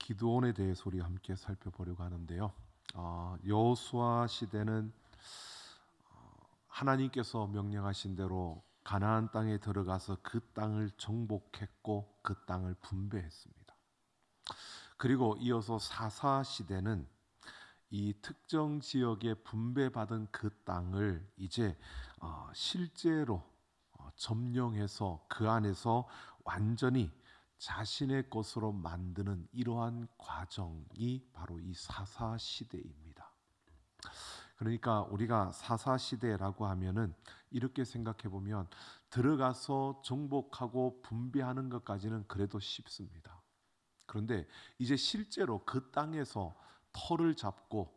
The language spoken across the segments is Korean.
기드온에 대해서 우리 함께 살펴보려고 하는데요. 여호수아 시대는 하나님께서 명령하신 대로 가나안 땅에 들어가서 그 땅을 정복했고 그 땅을 분배했습니다. 그리고 이어서 사사 시대는 이 특정 지역에 분배받은 그 땅을 이제 실제로 점령해서 그 안에서 완전히 자신의 것으로 만드는 이러한 과정이 바로 이 사사 시대입니다. 그러니까 우리가 사사 시대라고 하면은 이렇게 생각해 보면 들어가서 정복하고 분배하는 것까지는 그래도 쉽습니다. 그런데 이제 실제로 그 땅에서 터를 잡고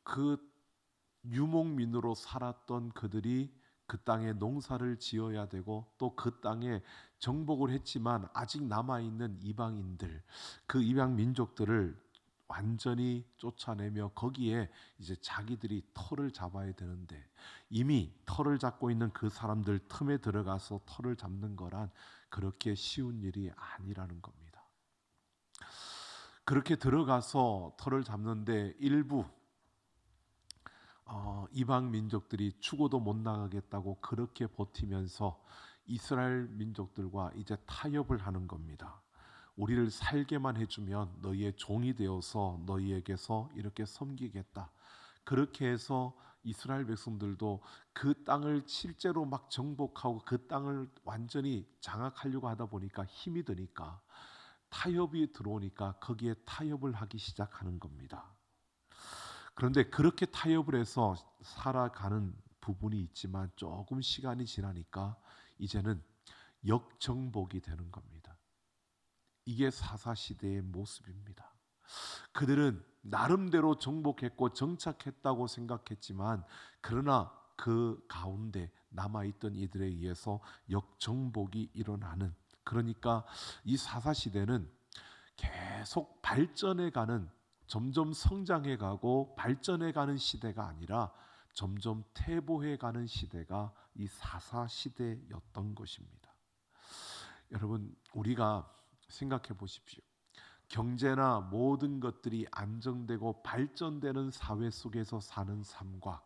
그 유목민으로 살았던 그들이 그 땅에 농사를 지어야 되고 또 그 땅에 정복을 했지만 아직 남아있는 이방인들, 그 이방 민족들을 완전히 쫓아내며 거기에 이제 자기들이 터를 잡아야 되는데 이미 터를 잡고 있는 그 사람들 틈에 들어가서 터를 잡는 거란 그렇게 쉬운 일이 아니라는 겁니다. 그렇게 들어가서 터를 잡는데 일부 이방 민족들이 죽어도 못 나가겠다고 그렇게 버티면서 이스라엘 민족들과 이제 타협을 하는 겁니다. 우리를 살게만 해주면 너희의 종이 되어서 너희에게서 이렇게 섬기겠다. 그렇게 해서 이스라엘 백성들도 그 땅을 실제로 막 정복하고 그 땅을 완전히 장악하려고 하다 보니까 힘이 드니까 타협이 들어오니까 거기에 타협을 하기 시작하는 겁니다. 그런데 그렇게 타협을 해서 살아가는 부분이 있지만 조금 시간이 지나니까 이제는 역정복이 되는 겁니다. 이게 사사시대의 모습입니다. 그들은 나름대로 정복했고 정착했다고 생각했지만 그러나 그 가운데 남아있던 이들에 의해서 역정복이 일어나는, 그러니까 이 사사시대는 계속 발전해가는, 점점 성장해가고 발전해가는 시대가 아니라 점점 퇴보해가는 시대가 이 사사시대였던 것입니다. 여러분, 우리가 생각해 보십시오. 경제나 모든 것들이 안정되고 발전되는 사회 속에서 사는 삶과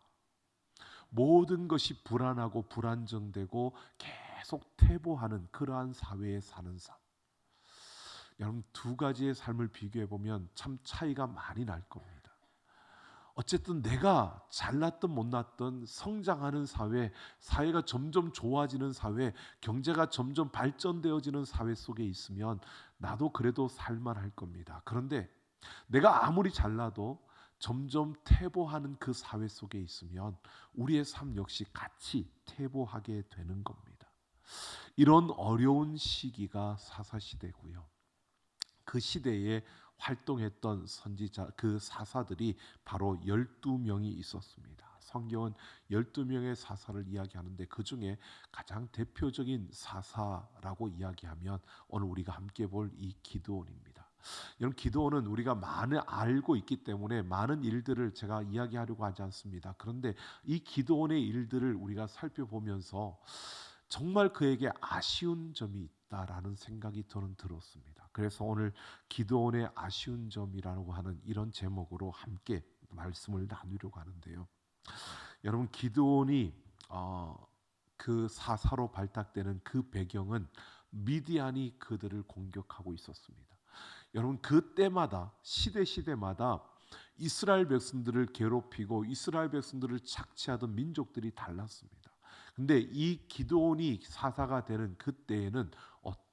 모든 것이 불안하고 불안정되고 계속 퇴보하는 그러한 사회에 사는 삶, 여러분 두 가지의 삶을 비교해 보면 참 차이가 많이 날 겁니다. 어쨌든 내가 잘났든 못났든 성장하는 사회, 사회가 점점 좋아지는 사회, 경제가 점점 발전되어지는 사회 속에 있으면 나도 그래도 살만할 겁니다. 그런데 내가 아무리 잘나도 점점 퇴보하는 그 사회 속에 있으면 우리의 삶 역시 같이 퇴보하게 되는 겁니다. 이런 어려운 시기가 사사시대고요. 그 시대에 활동했던 선지자, 그 사사들이 바로 12명이 있었습니다. 성경은 12명의 사사를 이야기하는데 그 중에 가장 대표적인 사사라고 이야기하면 오늘 우리가 함께 볼 이 기드온입니다. 여러분, 기드온은 우리가 많이 알고 있기 때문에 많은 일들을 제가 이야기하려고 하지 않습니다. 그런데 이 기드온의 일들을 우리가 살펴보면서 정말 그에게 아쉬운 점이 있다라는 생각이 저는 들었습니다. 그래서 오늘 기드온의 아쉬운 점이라고 하는 이런 제목으로 함께 말씀을 나누려고 하는데요. 여러분, 기드온이 그 사사로 발탁되는 그 배경은 미디안이 그들을 공격하고 있었습니다. 여러분, 그때마다 시대마다 이스라엘 백성들을 괴롭히고 이스라엘 백성들을 착취하던 민족들이 달랐습니다. 근데 이 기드온이 사사가 되는 그때에는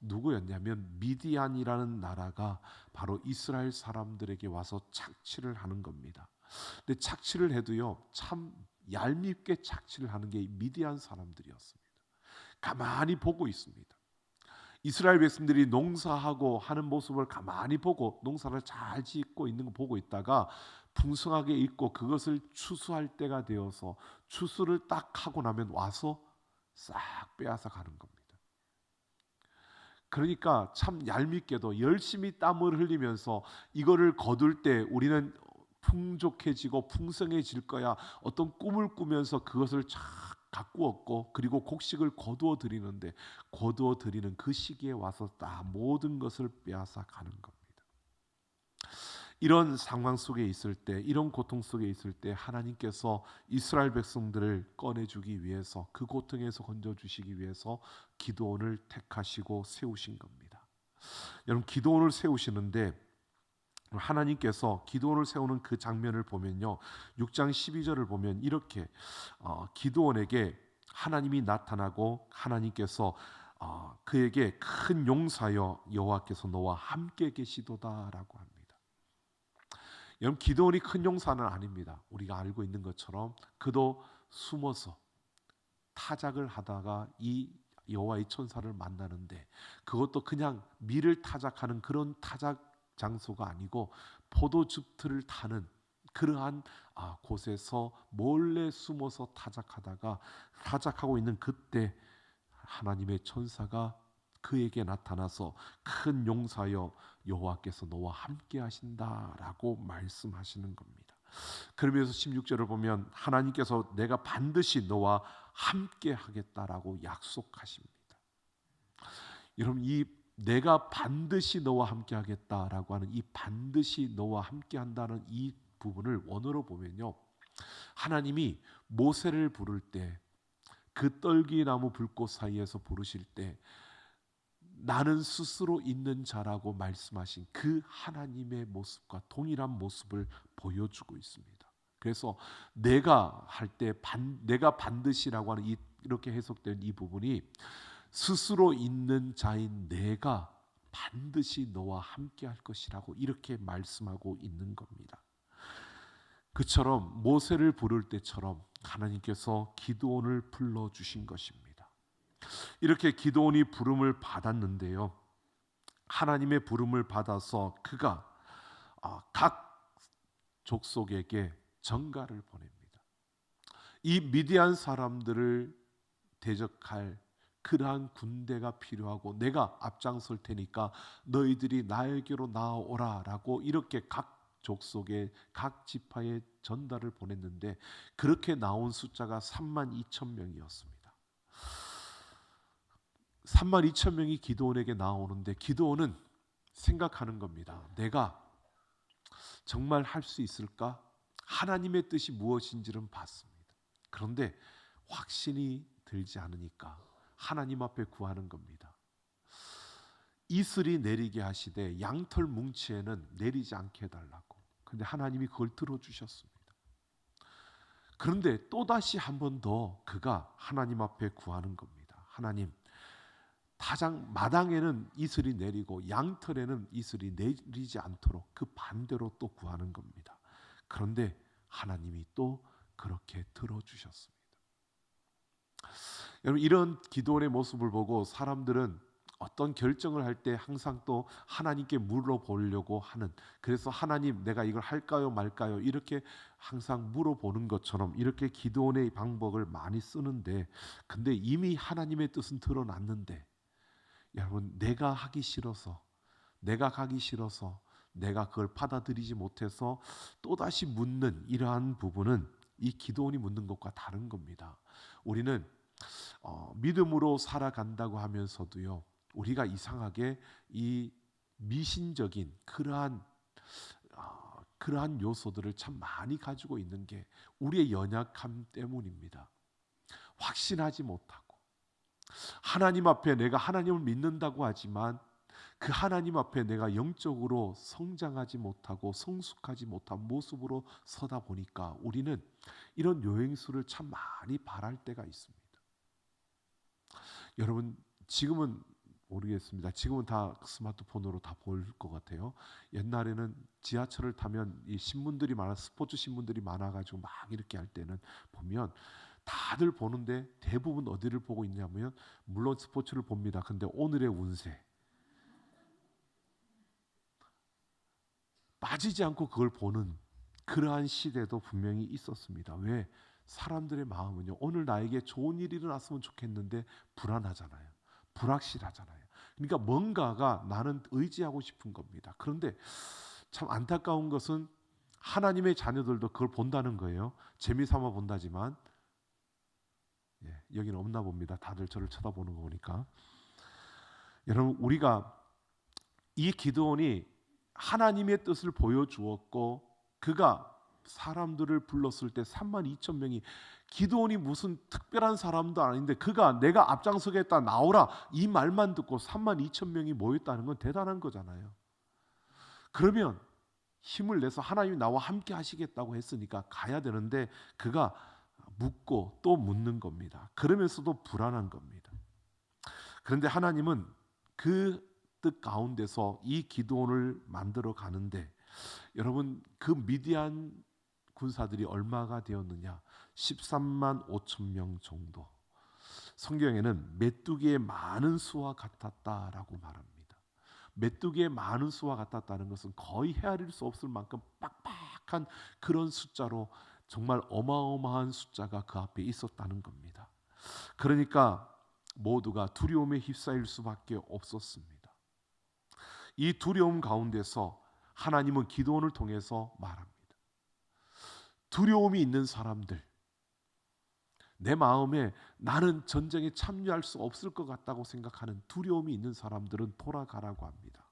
누구였냐면 미디안이라는 나라가 바로 이스라엘 사람들에게 와서 착취를 하는 겁니다. 근데 착취를 해도요, 참 얄밉게 착취를 하는 게 미디안 사람들이었습니다. 가만히 보고 있습니다. 이스라엘 백성들이 농사하고 하는 모습을 가만히 보고 농사를 잘 짓고 있는 거 보고 있다가 풍성하게 있고 그것을 추수할 때가 되어서 추수를 딱 하고 나면 와서 싹 빼앗아 가는 겁니다. 그러니까 참 얄밉게도 열심히 땀을 흘리면서 이거를 거둘 때 우리는 풍족해지고 풍성해질 거야, 어떤 꿈을 꾸면서 그것을 쫙 가꾸었고 그리고 곡식을 거두어 드리는데 거두어 드리는 그 시기에 와서 다 모든 것을 빼앗아 가는 겁니다. 이런 상황 속에 있을 때, 이런 고통 속에 있을 때 하나님께서 이스라엘 백성들을 꺼내주기 위해서, 그 고통에서 건져주시기 위해서 기드온을 택하시고 세우신 겁니다. 여러분, 기드온을 세우시는데 하나님께서 기드온을 세우는 그 장면을 보면요, 6장 12절을 보면 이렇게 기드온에게 하나님이 나타나고 하나님께서 그에게 큰 용사여 여호와께서 너와 함께 계시도다라고 합니다. 여러분, 기드온이 큰 용사는 아닙니다. 우리가 알고 있는 것처럼 그도 숨어서 타작을 하다가 이 여호와의 천사를 만나는데, 그것도 그냥 밀을 타작하는 그런 타작 장소가 아니고 포도즙틀을 타는 그러한 곳에서 몰래 숨어서 타작하고 있는 그때 하나님의 천사가 그에게 나타나서 큰 용사여 여호와께서 너와 함께 하신다라고 말씀하시는 겁니다. 그러면서 16절을 보면 하나님께서 내가 반드시 너와 함께 하겠다라고 약속하십니다. 여러분, 이 내가 반드시 너와 함께 하겠다라고 하는 이 반드시 너와 함께 한다는 이 부분을 원어로 보면요, 하나님이 모세를 부를 때 그 떨기나무 불꽃 사이에서 부르실 때 나는 스스로 있는 자라고 말씀하신 그 하나님의 모습과 동일한 모습을 보여주고 있습니다. 그래서 내가 할 때 내가 반드시라고 하는 이렇게 해석된 이 부분이 스스로 있는 자인 내가 반드시 너와 함께 할 것이라고 이렇게 말씀하고 있는 겁니다. 그처럼 모세를 부를 때처럼 하나님께서 기드온을 불러주신 것입니다. 이렇게 기드온이 부름을 받았는데요, 하나님의 부름을 받아서 그가 각 족속에게 전가를 보냅니다. 이 미디안 사람들을 대적할 그러한 군대가 필요하고 내가 앞장설 테니까 너희들이 나에게로 나오라라고 이렇게 각 족속의 각 지파에 전달을 보냈는데, 그렇게 나온 숫자가 32,000명이었습니다. 32,000명이 기드온에게 나오는데 기드온은 생각하는 겁니다. 내가 정말 할 수 있을까? 하나님의 뜻이 무엇인지는 봤습니다. 그런데 확신이 들지 않으니까 하나님 앞에 구하는 겁니다. 이슬이 내리게 하시되 양털 뭉치에는 내리지 않게 해달라고. 그런데 하나님이 그걸 들어주셨습니다. 그런데 또다시 한 번 더 그가 하나님 앞에 구하는 겁니다. 하나님, 마당에는 이슬이 내리고 양털에는 이슬이 내리지 않도록 그 반대로 또 구하는 겁니다. 그런데 하나님이 또 그렇게 들어주셨습니다. 여러분, 이런 기도원의 모습을 보고 사람들은 어떤 결정을 할 때 항상 또 하나님께 물어보려고 하는, 그래서 하나님 내가 이걸 할까요 말까요 이렇게 항상 물어보는 것처럼 이렇게 기도원의 방법을 많이 쓰는데, 근데 이미 하나님의 뜻은 드러났는데 여러분, 내가 하기 싫어서 내가 가기 싫어서 내가 그걸 받아들이지 못해서 또다시 묻는 이러한 부분은 이 기도원이 묻는 것과 다른 겁니다. 우리는 믿음으로 살아간다고 하면서도요, 우리가 이상하게 이 미신적인 그러한 요소들을 참 많이 가지고 있는 게 우리의 연약함 때문입니다. 확신하지 못하고 하나님 앞에 내가 하나님을 믿는다고 하지만 그 하나님 앞에 내가 영적으로 성장하지 못하고 성숙하지 못한 모습으로 서다 보니까 우리는 이런 요행수를 참 많이 바랄 때가 있습니다. 여러분, 지금은 모르겠습니다. 지금은 다 스마트폰으로 다 볼 것 같아요. 옛날에는 지하철을 타면 이 신문들이 스포츠 신문들이 많아가지고 막 이렇게 할 때는 보면 다들 보는데 대부분 어디를 보고 있냐면, 물론 스포츠를 봅니다. 근데 오늘의 운세 빠지지 않고 그걸 보는 그러한 시대도 분명히 있었습니다. 왜? 사람들의 마음은요, 오늘 나에게 좋은 일이 일어났으면 좋겠는데 불안하잖아요. 불확실하잖아요. 그러니까 뭔가가 나는 의지하고 싶은 겁니다. 그런데 참 안타까운 것은 하나님의 자녀들도 그걸 본다는 거예요. 재미삼아 본다지만 여기는 없나 봅니다. 다들 저를 쳐다보는 거 보니까. 여러분, 우리가 이 기도원이 하나님의 뜻을 보여주었고 그가 사람들을 불렀을 때 3만 2천 명이 기드온이 무슨 특별한 사람도 아닌데 그가 내가 앞장서겠다 나오라 이 말만 듣고 3만 2천 명이 모였다는 건 대단한 거잖아요. 그러면 힘을 내서 하나님이 나와 함께 하시겠다고 했으니까 가야 되는데 그가 묻고 또 묻는 겁니다. 그러면서도 불안한 겁니다. 그런데 하나님은 그 뜻 가운데서 이 기드온을 만들어 가는데 여러분 그 미디안 군사들이 얼마가 되었느냐? 13만 5천 명 정도. 성경에는 메뚜기의 많은 수와 같았다라고 말합니다. 메뚜기의 많은 수와 같았다는 것은 거의 헤아릴 수 없을 만큼 빡빡한 그런 숫자로 정말 어마어마한 숫자가 그 앞에 있었다는 겁니다. 그러니까 모두가 두려움에 휩싸일 수밖에 없었습니다. 이 두려움 가운데서 하나님은 기도원을 통해서 말합니다. 두려움이 있는 사람들, 내 마음에 나는 전쟁에 참여할 수 없을 것 같다고 생각하는 두려움이 있는 사람들은 돌아가라고 합니다.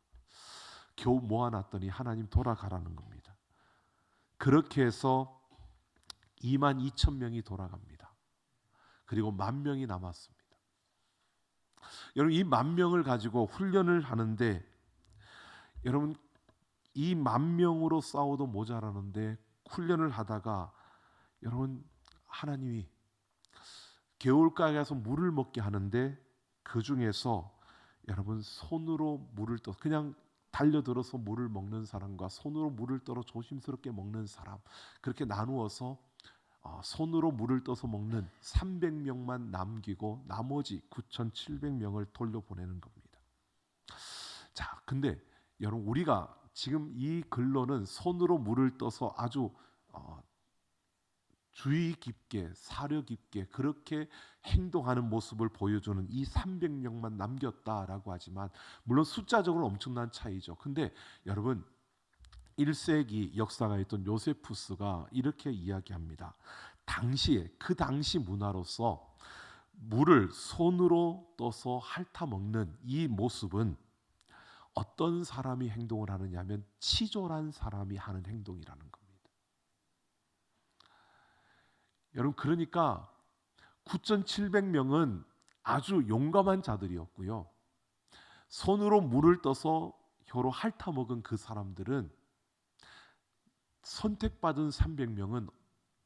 겨우 모아놨더니 하나님 돌아가라는 겁니다. 그렇게 해서 2만 2천 명이 돌아갑니다. 그리고 10,000명이 남았습니다. 여러분 이 10,000명을 가지고 훈련을 하는데 여러분 이 10,000명으로 싸워도 모자라는데 훈련을 하다가 여러분 하나님이 겨울가에 가서 물을 먹게 하는데 그 중에서 여러분 손으로 물을 떠 그냥 달려들어서 물을 먹는 사람과 손으로 물을 떠러 조심스럽게 먹는 사람 그렇게 나누어서 손으로 물을 떠서 먹는 300명만 남기고 나머지 9,700명을 돌려보내는 겁니다. 자, 근데 여러분 우리가 지금 이 글로는 손으로 물을 떠서 아주 주의 깊게 사려 깊게 그렇게 행동하는 모습을 보여주는 이 300명만 남겼다라고 하지만 물론 숫자적으로 엄청난 차이죠. 근데 여러분 1세기 역사가 있던 요세푸스가 이렇게 이야기합니다. 당시에 그 당시 문화로서 물을 손으로 떠서 핥아 먹는 이 모습은 어떤 사람이 행동을 하느냐면 치졸한 사람이 하는 행동이라는 겁니다. 여러분 그러니까 9,700명은 아주 용감한 자들이었고요. 손으로 물을 떠서 혀로 핥아 먹은 그 사람들은 선택받은 300명은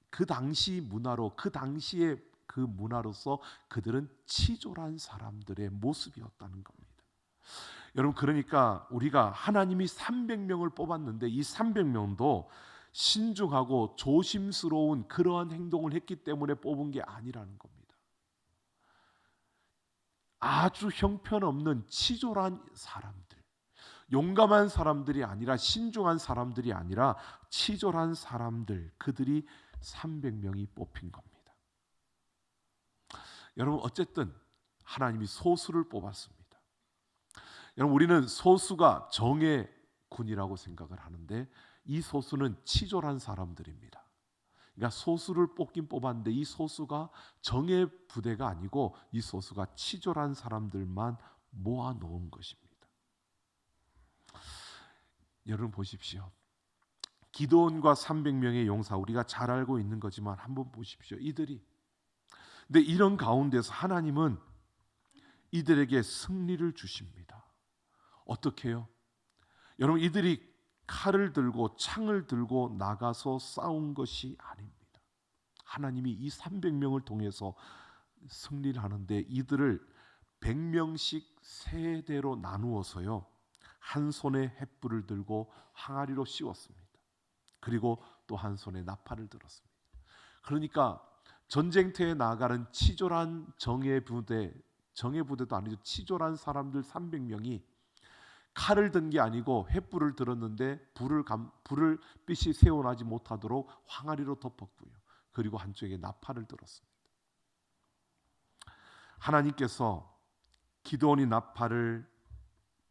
그 당시 문화로 그 당시의 그 문화로서 그들은 치졸한 사람들의 모습이었다는 겁니다. 여러분 그러니까 우리가 하나님이 300명을 뽑았는데 이 300명도 신중하고 조심스러운 그러한 행동을 했기 때문에 뽑은 게 아니라는 겁니다. 아주 형편없는 치졸한 사람들, 용감한 사람들이 아니라 신중한 사람들이 아니라 치졸한 사람들, 그들이 300명이 뽑힌 겁니다. 여러분 어쨌든 하나님이 소수를 뽑았습니다. 여러분 우리는 소수가 정의 군이라고 생각을 하는데 이 소수는 치졸한 사람들입니다. 그러니까 소수를 뽑긴 뽑았는데 이 소수가 정의 부대가 아니고 이 소수가 치졸한 사람들만 모아놓은 것입니다. 여러분 보십시오. 기드온과 300명의 용사 우리가 잘 알고 있는 거지만 한번 보십시오. 근데 이런 가운데서 하나님은 이들에게 승리를 주십니다. 어떻게 해요? 여러분 이들이 칼을 들고 창을 들고 나가서 싸운 것이 아닙니다. 하나님이 이 300명을 통해서 승리를 하는데 이들을 100명씩 세대로 나누어서요. 한 손에 횃불을 들고 항아리로 씌웠습니다. 그리고 또 한 손에 나팔을 들었습니다. 그러니까 전쟁터에 나아가는 치졸한 정예 부대도 아니죠. 치졸한 사람들 300명이 칼을 든 게 아니고 횃불을 들었는데 불을 빛이 새어나지 못하도록 항아리로 덮었고요. 그리고 한쪽에 나팔을 들었습니다. 하나님께서 기드온이 나팔을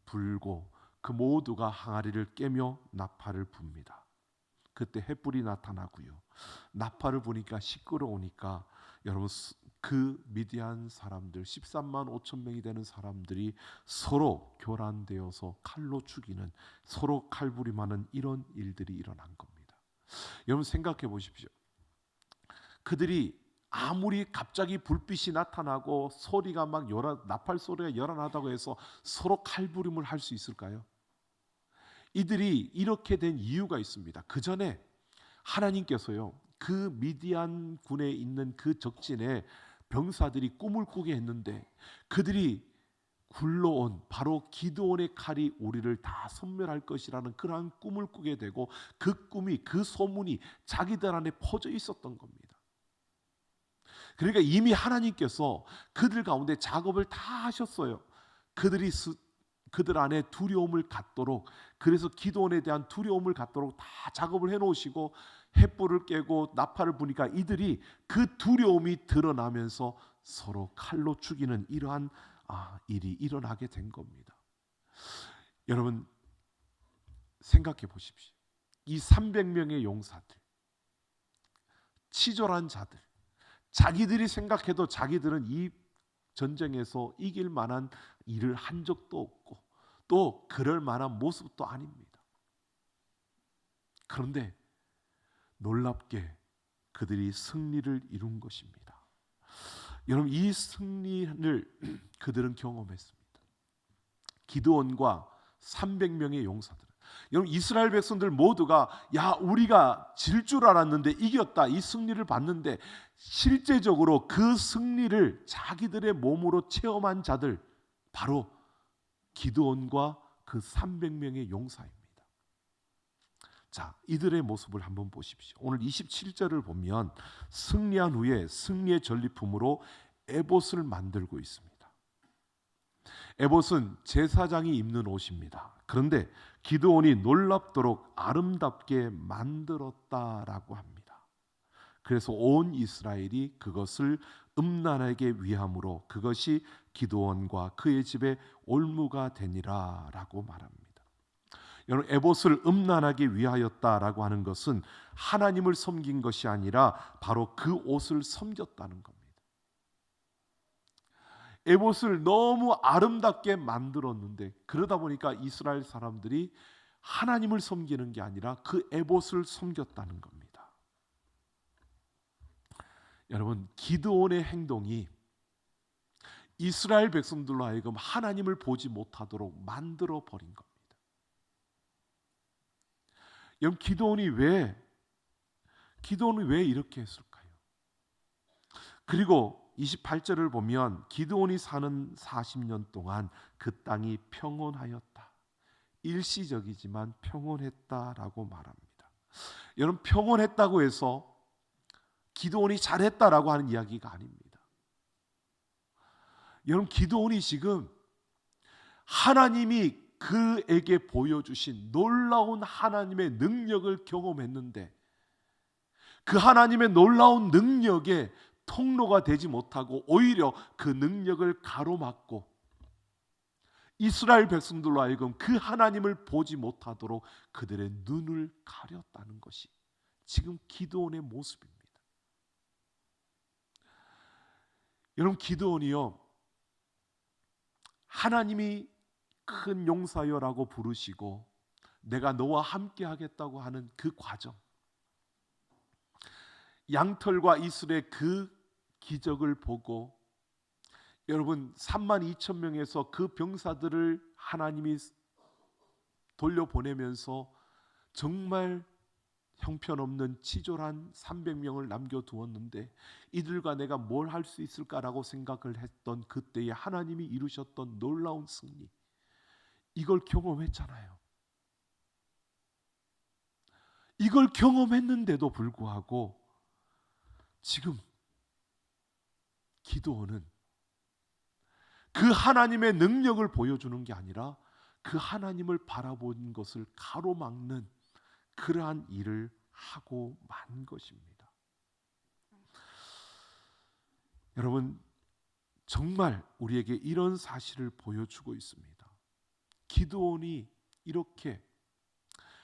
불고 그 모두가 항아리를 깨며 나팔을 붑니다. 그때 횃불이 나타나고요. 나팔을 부니까 시끄러우니까 여러분 그 미디안 사람들 13만 5천 명이 되는 사람들이 서로 교란되어서 칼로 죽이는, 서로 칼부림하는 이런 일들이 일어난 겁니다. 여러분 생각해 보십시오. 그들이 아무리 갑자기 불빛이 나타나고 소리가 막 나팔 소리가 요란하다고 해서 서로 칼부림을 할 수 있을까요? 이들이 이렇게 된 이유가 있습니다. 그 전에 하나님께서요, 그 미디안 군에 있는 그 적진에 병사들이 꿈을 꾸게 했는데, 그들이 굴러온 바로 기드온의 칼이 우리를 다 섬멸할 것이라는 그러한 꿈을 꾸게 되고, 그 꿈이, 그 소문이 자기들 안에 퍼져 있었던 겁니다. 그러니까 이미 하나님께서 그들 가운데 작업을 다 하셨어요. 그들 안에 두려움을 갖도록, 그래서 기드온에 대한 두려움을 갖도록 다 작업을 해놓으시고, 횃불을 깨고 나팔을 부니까 이들이 그 두려움이 드러나면서 서로 칼로 죽이는 이러한 일이 일어나게 된 겁니다. 여러분 생각해 보십시오. 이 300명의 용사들, 치졸한 자들, 자기들이 생각해도 자기들은 이 전쟁에서 이길 만한 일을 한 적도 없고 또 그럴 만한 모습도 아닙니다. 그런데 놀랍게 그들이 승리를 이룬 것입니다. 여러분 이 승리를 그들은 경험했습니다. 기드온과 300명의 용사들. 여러분 이스라엘 백성들 모두가 우리가 질 줄 알았는데 이겼다, 이 승리를 봤는데 실제적으로 그 승리를 자기들의 몸으로 체험한 자들, 바로 기드온과 그 300명의 용사입니다. 자, 이들의 모습을 한번 보십시오. 오늘 27절을 보면 승리한 후에 승리의 전리품으로 에봇을 만들고 있습니다. 에봇은 제사장이 입는 옷입니다. 그런데 기드온이 놀랍도록 아름답게 만들었다라고 합니다. 그래서 온 이스라엘이 그것을 음란하게 위함으로 그것이 기드온과 그의 집에 올무가 되니라라고 말합니다. 여러분 에봇을 음란하게 위하였다라고 하는 것은 하나님을 섬긴 것이 아니라 바로 그 옷을 섬겼다는 겁니다. 에봇을 너무 아름답게 만들었는데 그러다 보니까 이스라엘 사람들이 하나님을 섬기는 게 아니라 그 에봇을 섬겼다는 겁니다. 여러분 기드온의 행동이 이스라엘 백성들로 하여금 하나님을 보지 못하도록 만들어 버린 겁니다. 여러분 기드온이 왜 이렇게 했을까요? 그리고 28절을 보면 기드온이 사는 40년 동안 그 땅이 평온하였다. 일시적이지만 평온했다라고 말합니다. 여러분 평온했다고 해서 기드온이 잘했다라고 하는 이야기가 아닙니다. 여러분 기드온이 지금 하나님이 그에게 보여주신 놀라운 하나님의 능력을 경험했는데 그 하나님의 놀라운 능력에 통로가 되지 못하고 오히려 그 능력을 가로막고 이스라엘 백성들로 하여금 그 하나님을 보지 못하도록 그들의 눈을 가렸다는 것이 지금 기드온의 모습입니다. 여러분 기드온이요, 하나님이 큰 용사여라고 부르시고 내가 너와 함께 하겠다고 하는 그 과정, 양털과 이슬의 그 기적을 보고 여러분 32,000명에서 그 병사들을 하나님이 돌려보내면서 정말 형편없는 치졸한 300명을 남겨두었는데 이들과 내가 뭘 할 수 있을까라고 생각을 했던 그때에 하나님이 이루셨던 놀라운 승리, 이걸 경험했잖아요. 이걸 경험했는데도 불구하고 지금 기드온은 그 하나님의 능력을 보여주는 게 아니라 그 하나님을 바라본 것을 가로막는 그러한 일을 하고 만 것입니다. 여러분 정말 우리에게 이런 사실을 보여주고 있습니다. 기드온이 이렇게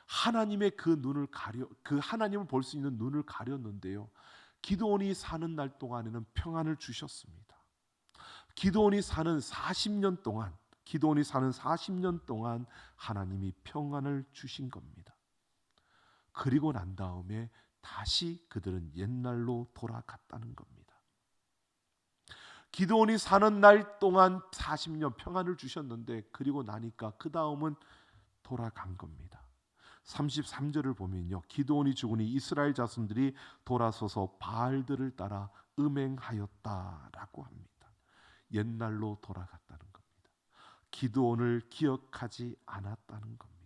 하나님의 그 눈을 가려, 그 하나님을 볼 수 있는 눈을 가렸는데요, 기드온이 사는 날 동안에는 평안을 주셨습니다. 기드온이 사는 40년 동안 하나님이 평안을 주신 겁니다. 그리고 난 다음에 다시 그들은 옛날로 돌아갔다는 겁니다. 기드온이 사는 날 동안 40년 평안을 주셨는데 그리고 나니까 그 다음은 돌아간 겁니다. 33절을 보면요, 기드온이 죽으니 이스라엘 자손들이 돌아서서 바알들을 따라 음행하였다라고 합니다. 옛날로 돌아갔다는 겁니다. 기드온을 기억하지 않았다는 겁니다.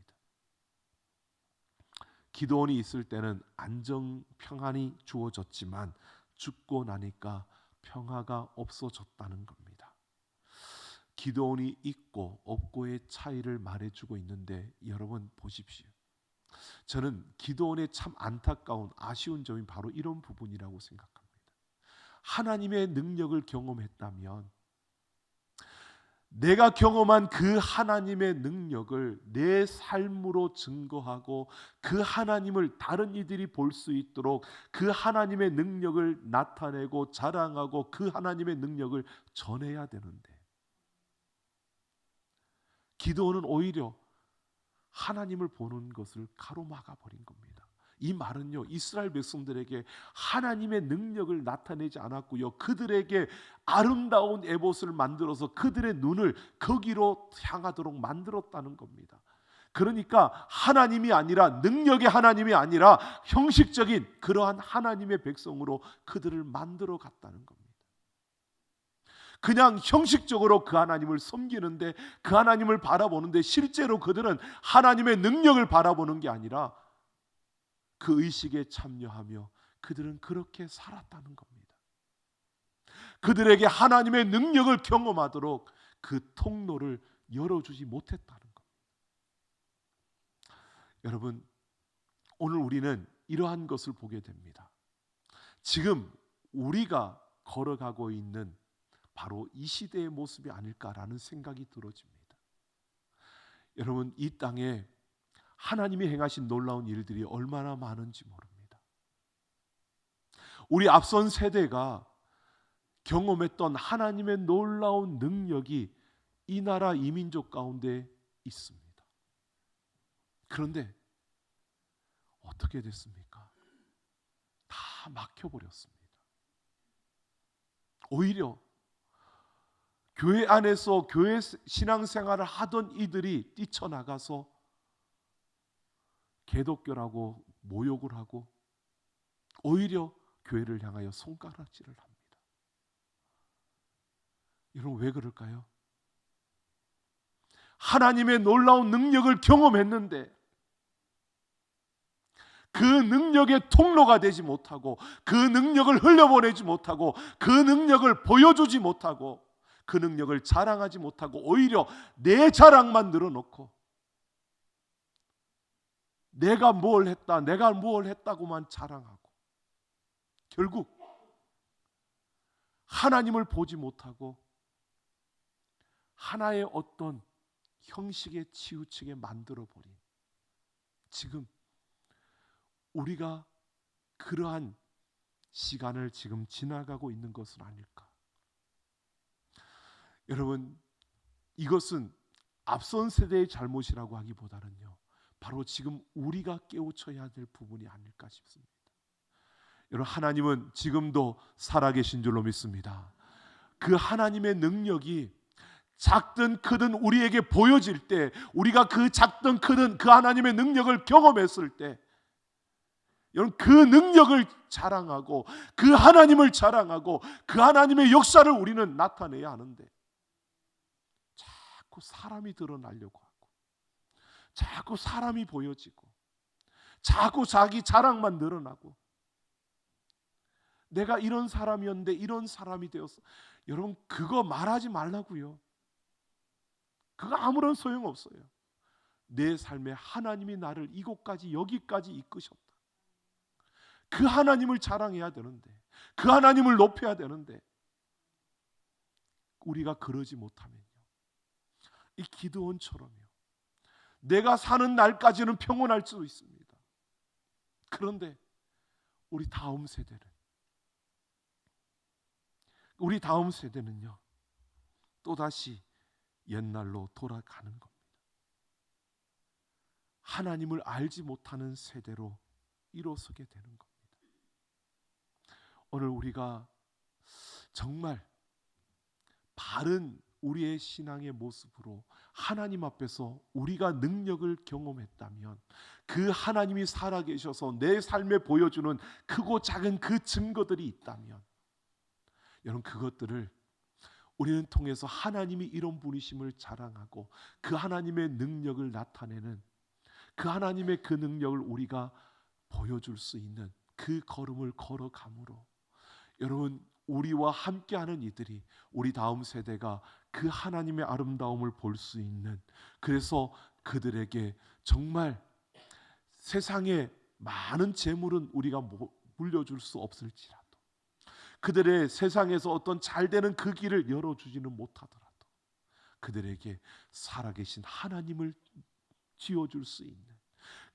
기드온이 있을 때는 안정 평안이 주어졌지만 죽고 나니까 평화가 없어졌다는 겁니다. 기드온이 있고 없고의 차이를 말해주고 있는데 여러분 보십시오. 저는 기드온의 참 안타까운 아쉬운 점이 바로 이런 부분이라고 생각합니다. 하나님의 능력을 경험했다면 내가 경험한 그 하나님의 능력을 내 삶으로 증거하고 그 하나님을 다른 이들이 볼 수 있도록 그 하나님의 능력을 나타내고 자랑하고 그 하나님의 능력을 전해야 되는데 기드온은 오히려 하나님을 보는 것을 가로막아 버린 겁니다. 이 말은요, 이스라엘 백성들에게 하나님의 능력을 나타내지 않았고요, 그들에게 아름다운 에봇을 만들어서 그들의 눈을 거기로 향하도록 만들었다는 겁니다. 그러니까 하나님이 아니라, 능력의 하나님이 아니라 형식적인 그러한 하나님의 백성으로 그들을 만들어 갔다는 겁니다. 그냥 형식적으로 그 하나님을 섬기는데, 그 하나님을 바라보는데 실제로 그들은 하나님의 능력을 바라보는 게 아니라 그 의식에 참여하며 그들은 그렇게 살았다는 겁니다. 그들에게 하나님의 능력을 경험하도록 그 통로를 열어주지 못했다는 겁니다. 여러분, 오늘 우리는 이러한 것을 보게 됩니다. 지금 우리가 걸어가고 있는 바로 이 시대의 모습이 아닐까라는 생각이 들어집니다. 여러분, 이 땅에 하나님이 행하신 놀라운 일들이 얼마나 많은지 모릅니다. 우리 앞선 세대가 경험했던 하나님의 놀라운 능력이 이 나라 이민족 가운데 있습니다. 그런데 어떻게 됐습니까? 다 막혀버렸습니다. 오히려 교회 안에서 교회 신앙생활을 하던 이들이 뛰쳐나가서 개독교라고 모욕을 하고 오히려 교회를 향하여 손가락질을 합니다. 여러분, 왜 그럴까요? 하나님의 놀라운 능력을 경험했는데 그 능력의 통로가 되지 못하고, 그 능력을 흘려보내지 못하고, 그 능력을 보여주지 못하고, 그 능력을 자랑하지 못하고 오히려 내 자랑만 늘어놓고 내가 뭘 했다, 내가 뭘 했다고만 자랑하고 결국 하나님을 보지 못하고 하나의 어떤 형식에 치우치게 만들어버린, 지금 우리가 그러한 시간을 지금 지나가고 있는 것은 아닐까. 여러분, 이것은 앞선 세대의 잘못이라고 하기보다는요, 바로 지금 우리가 깨우쳐야 될 부분이 아닐까 싶습니다. 여러분, 하나님은 지금도 살아계신 줄로 믿습니다. 그 하나님의 능력이 작든 크든 우리에게 보여질 때, 우리가 그 작든 크든 그 하나님의 능력을 경험했을 때, 여러분, 그 능력을 자랑하고 그 하나님을 자랑하고 그 하나님의 역사를 우리는 나타내야 하는데 자꾸 사람이 드러나려고 하고 자꾸 사람이 보여지고 자꾸 자기 자랑만 늘어나고 내가 이런 사람이었는데 이런 사람이 되었어. 여러분, 그거 말하지 말라고요. 그거 아무런 소용없어요. 내 삶에 하나님이 나를 이곳까지 여기까지 이끄셨다. 그 하나님을 자랑해야 되는데, 그 하나님을 높여야 되는데 우리가 그러지 못하면요, 이 기드온처럼요, 내가 사는 날까지는 평온할 수도 있습니다. 그런데 우리 다음 세대는 우리 다음 세대는요, 또다시 옛날로 돌아가는 겁니다. 하나님을 알지 못하는 세대로 일어서게 되는 겁니다. 오늘 우리가 정말 바른 우리의 신앙의 모습으로 하나님 앞에서 우리가 능력을 경험했다면, 그 하나님이 살아계셔서 내 삶에 보여주는 크고 작은 그 증거들이 있다면, 여러분 그것들을 우리는 통해서 하나님이 이런 분이심을 자랑하고 그 하나님의 능력을 나타내는, 그 하나님의 그 능력을 우리가 보여줄 수 있는 그 걸음을 걸어감으로, 여러분 우리와 함께하는 이들이, 우리 다음 세대가 그 하나님의 아름다움을 볼 수 있는, 그래서 그들에게 정말 세상에 많은 재물은 우리가 물려줄 수 없을지라도, 그들의 세상에서 어떤 잘되는 그 길을 열어주지는 못하더라도 그들에게 살아계신 하나님을 쥐어줄 수 있는,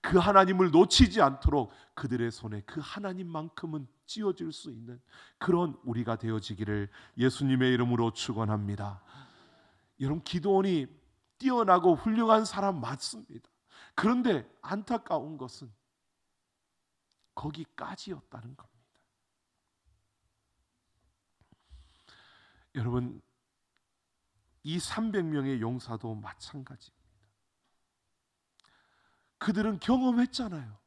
그 하나님을 놓치지 않도록 그들의 손에 그 하나님만큼은 쥐어줄 수 있는 그런 우리가 되어지기를 예수님의 이름으로 축원합니다. 여러분 기드온이 뛰어나고 훌륭한 사람 맞습니다. 그런데 안타까운 것은 거기까지였다는 겁니다. 여러분 이 300명의 용사도 마찬가지입니다. 그들은 경험했잖아요.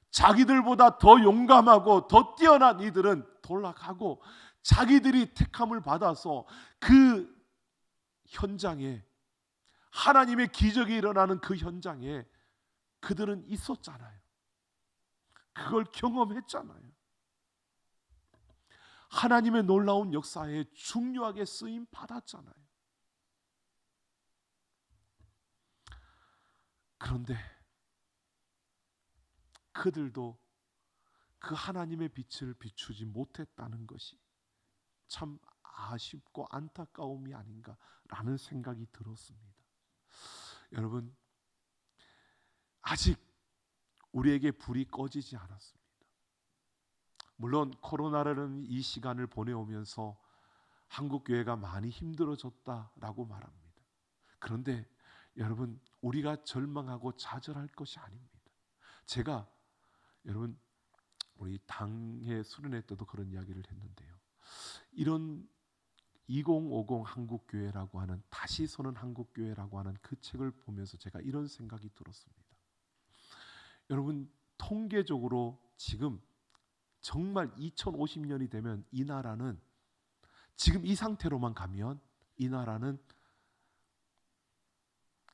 자기들보다 더 용감하고 더 뛰어난 이들은 돌아가고, 자기들이 택함을 받아서 그 현장에, 하나님의 기적이 일어나는 그 현장에 그들은 있었잖아요. 그걸 경험했잖아요. 하나님의 놀라운 역사에 중요하게 쓰임 받았잖아요. 그런데 그들도 그 하나님의 빛을 비추지 못했다는 것이 참 아쉽고 안타까움이 아닌가라는 생각이 들었습니다. 여러분 아직 우리에게 불이 꺼지지 않았습니다. 물론 코로나라는 이 시간을 보내오면서 한국 교회가 많이 힘들어졌다라고 말합니다. 그런데 여러분 우리가 절망하고 좌절할 것이 아닙니다. 제가 여러분 우리 당회 수련회 때도 그런 이야기를 했는데요, 이런 2050 한국교회라고 하는, 다시 서는 한국교회라고 하는 그 책을 보면서 제가 이런 생각이 들었습니다. 여러분 통계적으로 지금 정말 2050년이 되면 이 나라는, 지금 이 상태로만 가면 이 나라는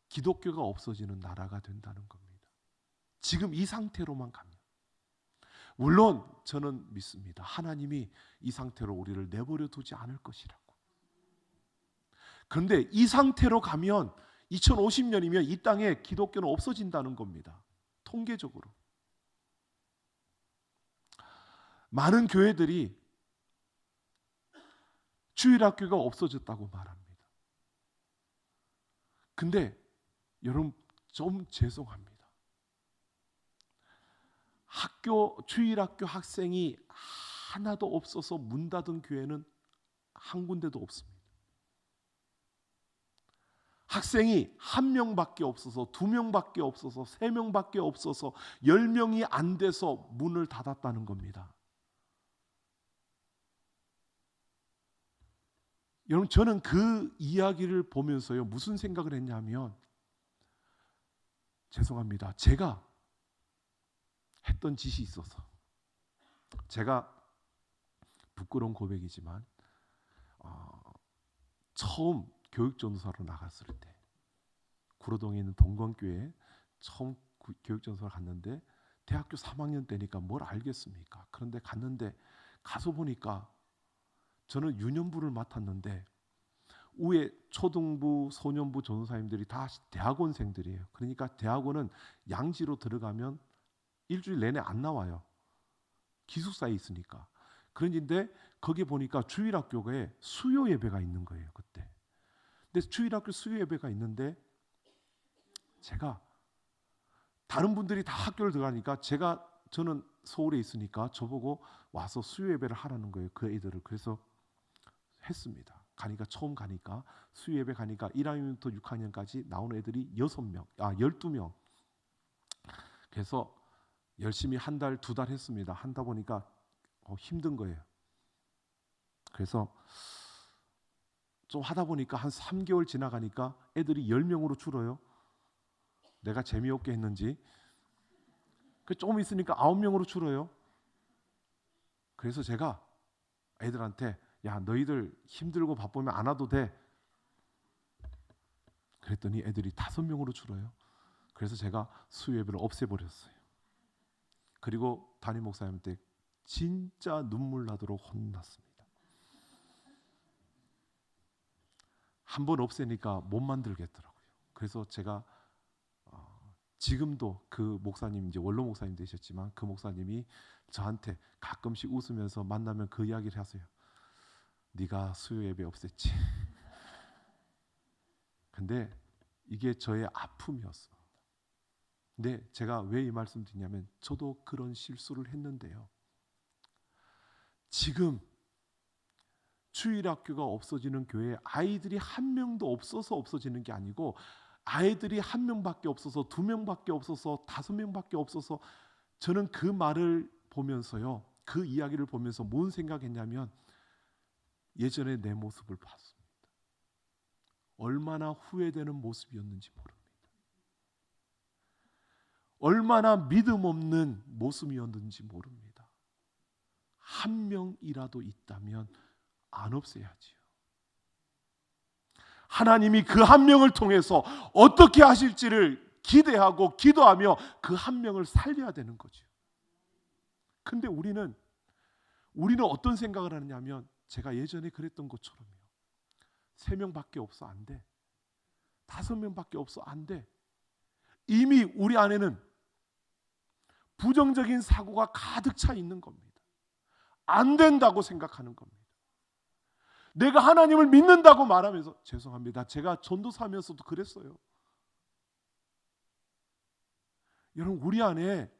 기독교가 없어지는 나라가 된다는 겁니다. 지금 이 상태로만 가면. 물론 저는 믿습니다. 하나님이 이 상태로 우리를 내버려 두지 않을 것이라고. 그런데 이 상태로 가면 2050년이면 이 땅에 기독교는 없어진다는 겁니다. 통계적으로. 많은 교회들이 주일학교가 없어졌다고 말합니다. 근데 여러분 좀 죄송합니다. 주일학교 학생이 하나도 없어서 문 닫은 교회는 한 군데도 없습니다. 학생이 한 명밖에 없어서, 두 명밖에 없어서, 세 명밖에 없어서 10명이 안 돼서 문을 닫았다는 겁니다. 여러분 저는 그 이야기를 보면서요 무슨 생각을 했냐면, 죄송합니다. 제가 했던 짓이 있어서, 제가 부끄러운 고백이지만 처음 교육전도사로 나갔을 때 구로동에 있는 동건교회에 처음 교육전도사로 갔는데, 대학교 3학년 때니까 뭘 알겠습니까? 그런데 가서 보니까 저는 유년부를 맡았는데 위에 초등부, 소년부 전도사님들이 다 대학원생들이에요. 그러니까 대학원은 양지로 들어가면 일주일 내내 안 나와요. 기숙사에 있으니까. 그런데 거기 보니까 주일학교에 수요 예배가 있는 거예요. 그때. 근데 주일학교 수요 예배가 있는데 제가, 다른 분들이 다 학교를 들어가니까 제가 저는 서울에 있으니까 저보고 와서 수요 예배를 하라는 거예요. 그 애들을. 그래서 했습니다. 가니까 처음 가니까 수요 예배 가니까 1학년부터 6학년까지 나오는 애들이 12명. 그래서 열심히 한 달, 두 달 했습니다. 한다 보니까 힘든 거예요. 그래서 좀 하다 보니까 한 3개월 지나가니까 애들이 10명으로 줄어요. 내가 재미없게 했는지. 조금 있으니까 9명으로 줄어요. 그래서 제가 애들한테 야, 너희들 힘들고 바쁘면 안 와도 돼. 그랬더니 애들이 5명으로 줄어요. 그래서 제가 수요예배를 없애버렸어요. 그리고 담임 목사님한테 진짜 눈물 나도록 혼났습니다. 한 번 없애니까 못 만들겠더라고요. 그래서 제가 지금도 그 목사님, 이제 원로 목사님 되셨지만 그 목사님이 저한테 가끔씩 웃으면서 만나면 그 이야기를 하세요. 네가 수요 예배 없앴지. 근데 이게 저의 아픔이었어. 근데 제가 왜 이 말씀 드리냐면 저도 그런 실수를 했는데요. 지금 주일학교가 없어지는 교회에 아이들이 한 명도 없어서 없어지는 게 아니고 아이들이 한 명밖에 없어서, 2명밖에 없어서, 5명밖에 없어서, 저는 그 말을 보면서요, 그 이야기를 보면서 뭔 생각했냐면 예전에 내 모습을 봤습니다. 얼마나 후회되는 모습이었는지 모릅니다. 얼마나 믿음 없는 모습이었는지 모릅니다. 한 명이라도 있다면 안 없애야지요. 하나님이 그 한 명을 통해서 어떻게 하실지를 기대하고 기도하며 그 한 명을 살려야 되는 거죠. 근데 우리는 어떤 생각을 하느냐면 제가 예전에 그랬던 것처럼요. 3명밖에 없어 안 돼. 5명밖에 없어 안 돼. 이미 우리 안에는 부정적인 사고가 가득 차 있는 겁니다. 안 된다고 생각하는 겁니다. 내가 하나님을 믿는다고 말하면서, 죄송합니다, 제가 전도사면서도 그랬어요. 여러분, 우리 안에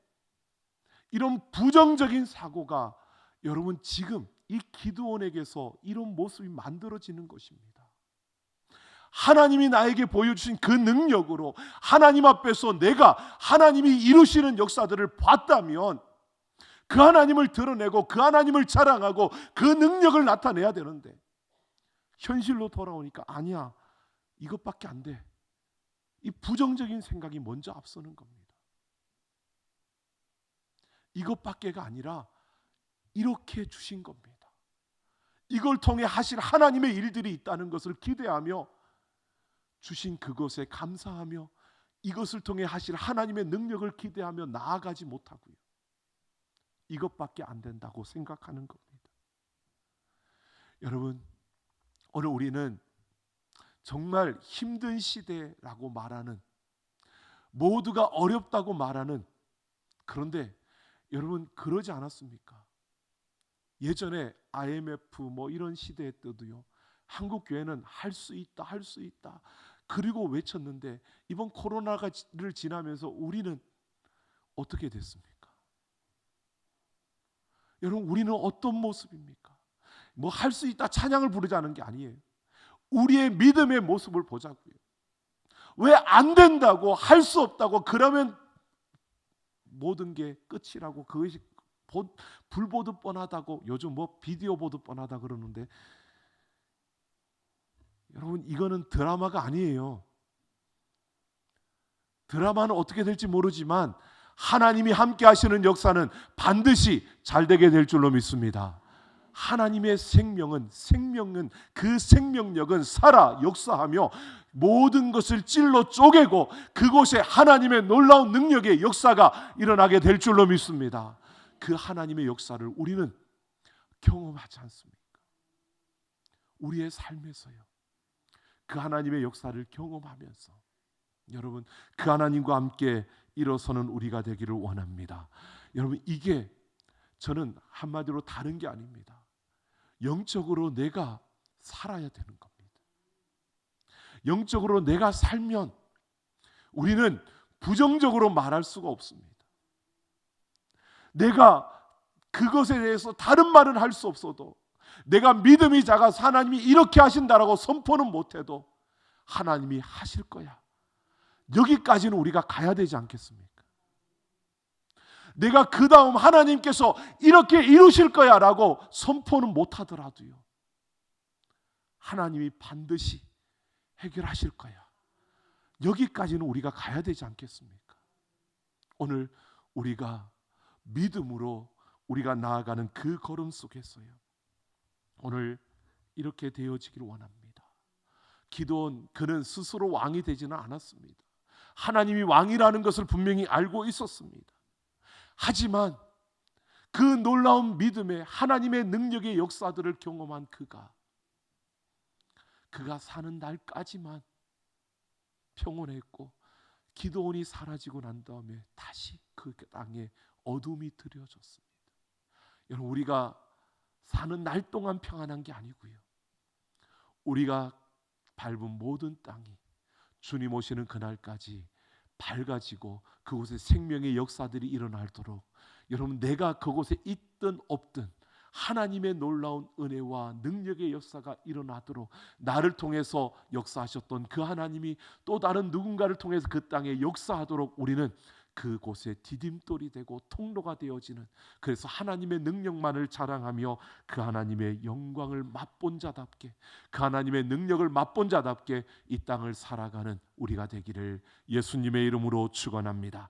이런 부정적인 사고가 여러분 지금 이 기드온에게서 이런 모습이 만들어지는 것입니다. 하나님이 나에게 보여주신 그 능력으로 하나님 앞에서 내가 하나님이 이루시는 역사들을 봤다면 그 하나님을 드러내고 그 하나님을 자랑하고 그 능력을 나타내야 되는데 현실로 돌아오니까 아니야, 이것밖에 안 돼. 이 부정적인 생각이 먼저 앞서는 겁니다. 이것밖에가 아니라 이렇게 주신 겁니다. 이걸 통해 하실 하나님의 일들이 있다는 것을 기대하며 주신 그것에 감사하며 이것을 통해 하실 하나님의 능력을 기대하며 나아가지 못하고요. 이것밖에 안 된다고 생각하는 겁니다. 여러분, 오늘 우리는 정말 힘든 시대라고 말하는, 모두가 어렵다고 말하는, 그런데 여러분 그러지 않았습니까? 예전에 IMF 뭐 이런 시대 때도요, 한국 교회는 할 수 있다, 할 수 있다 그리고 외쳤는데 이번 코로나를 지나면서 우리는 어떻게 됐습니까? 여러분, 우리는 어떤 모습입니까? 뭐 할 수 있다 찬양을 부르자는 게 아니에요. 우리의 믿음의 모습을 보자고요. 왜 안 된다고, 할 수 없다고, 그러면 모든 게 끝이라고, 그것이 불 보듯 뻔하다고, 요즘 뭐 비디오 보듯 뻔하다 그러는데, 여러분 이거는 드라마가 아니에요. 드라마는 어떻게 될지 모르지만 하나님이 함께 하시는 역사는 반드시 잘 되게 될 줄로 믿습니다. 하나님의 생명은 그 생명력은 살아 역사하며 모든 것을 찔러 쪼개고 그곳에 하나님의 놀라운 능력의 역사가 일어나게 될 줄로 믿습니다. 그 하나님의 역사를 우리는 경험하지 않습니까? 우리의 삶에서요, 그 하나님의 역사를 경험하면서 여러분 그 하나님과 함께 일어서는 우리가 되기를 원합니다. 여러분, 이게 저는 한마디로 다른 게 아닙니다. 영적으로 내가 살아야 되는 겁니다. 영적으로 내가 살면 우리는 부정적으로 말할 수가 없습니다. 내가 그것에 대해서 다른 말은 할 수 없어도, 내가 믿음이 작아서 하나님이 이렇게 하신다라고 선포는 못해도 하나님이 하실 거야, 여기까지는 우리가 가야 되지 않겠습니까? 내가 그 다음 하나님께서 이렇게 이루실 거야 라고 선포는 못하더라도요, 하나님이 반드시 해결하실 거야, 여기까지는 우리가 가야 되지 않겠습니까? 오늘 우리가 믿음으로 우리가 나아가는 그 걸음 속에서요, 오늘 이렇게 되어지기를 원합니다. 기드온, 그는 스스로 왕이 되지는 않았습니다. 하나님이 왕이라는 것을 분명히 알고 있었습니다. 하지만 그 놀라운 믿음에 하나님의 능력의 역사들을 경험한 그가 사는 날까지만 평온했고, 기드온이 사라지고 난 다음에 다시 그 땅에 어둠이 드려졌습니다. 여러분, 우리가 사는 날 동안 평안한 게 아니고요, 우리가 밟은 모든 땅이 주님 오시는 그날까지 밝아지고 그곳에 생명의 역사들이 일어나도록, 여러분, 내가 그곳에 있든 없든 하나님의 놀라운 은혜와 능력의 역사가 일어나도록, 나를 통해서 역사하셨던 그 하나님이 또 다른 누군가를 통해서 그 땅에 역사하도록 우리는 그곳에 디딤돌이 되고 통로가 되어지는, 그래서 하나님의 능력만을 자랑하며 그 하나님의 영광을 맛본 자답게, 그 하나님의 능력을 맛본 자답게 이 땅을 살아가는 우리가 되기를 예수님의 이름으로 축원합니다.